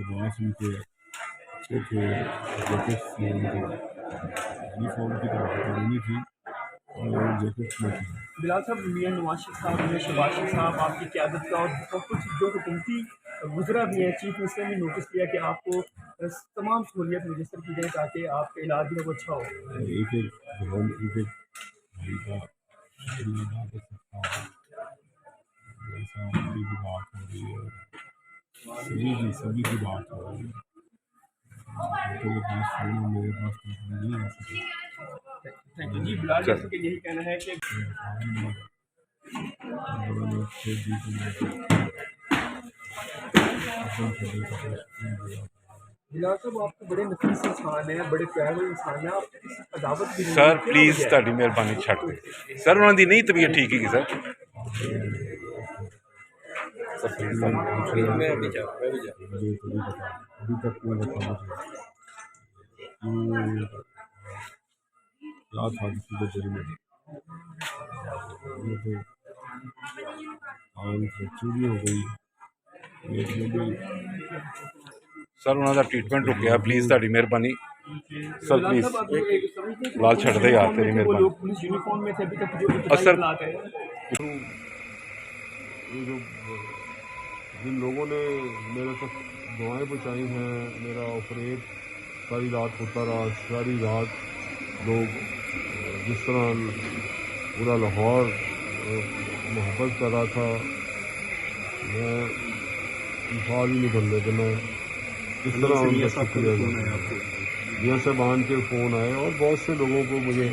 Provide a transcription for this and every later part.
لباس ان کے اچھے تھے، جیکٹس تھے ان کے، یونیفارم کی طرح قانونی تھی اور جیکٹس میں تھی۔ بلال صاحب، میاں نواز شریف صاحب، میاں شہباز شریف صاحب آپ کی قیادت کا اور بہت کچھ جو حکومتی وزراء بھی ہیں، چیف منسٹر نے نوٹس کیا کہ آپ کو تمام سہولیات میسر کی جائیں تاکہ آپ کا علاج جو ہے وہ اچھا ہو۔ ایک ایک بھائی کا شکریہ ادا کر سکتا ہوں، جیسا میری بھی بات ہو رہی ہے، سبھی کی بات ہو رہی ہے، ان کے پاس فون ہے، میرے پاس نہیں آ سکے۔ تھینک یو جی بلال، جیسے کہ یہی کہنا ہے کہ بلال صاحب آپ تو بڑے نفیس انسان ہیں، بڑے پیارے انسان ہیں، آپ اس عداوت کی سر پلیز تہاڈی مہربانی چھڈ دیں سر، انہوں دی نہیں طبیعت ٹھیک ہے سر۔ ابھی تک میں بتانا چاہتا کیا تھا کسی کے دل میں، چوری ہو گئی سر انہوں دا ٹریٹمنٹ رکیا، پلیز تہاڈی مہربانی سر، پلیز لال چھڈ دے یار، تیری مہربانی۔ پولیس یونیفارم میں تھے ابھی تک جو سر اطلاعات ہے۔ یہ جو جن لوگوں نے میرے تک دعائیں پہنچائی ہیں، میرا آپریٹ ساری رات ہوتا رہا، ساری رات لوگ جس طرح پورا لاہور محبت کر رہا تھا، میں مثال ہی نہیں بن کہ میں کس طرح ان کا شکریہ میاں صاحبان کے فون آئے اور بہت سے لوگوں کو مجھے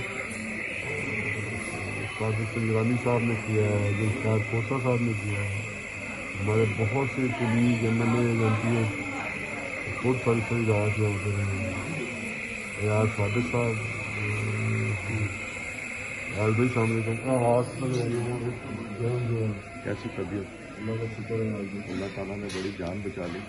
قاضی سنگرانی صاحب نے کیا ہے، گلشاد کھوسہ صاحب نے کیا ہے، ہمارے بہت سے colleague M L A M P A خود ساری رات میں ہوتے رہے ہیں، ریاض صادق صاحب، ریاض بھائی السلام علیکم، کیسی طبیعت؟ اللہ کا شکر ہے، اللہ تعالیٰ نے بڑی جان بچا لی۔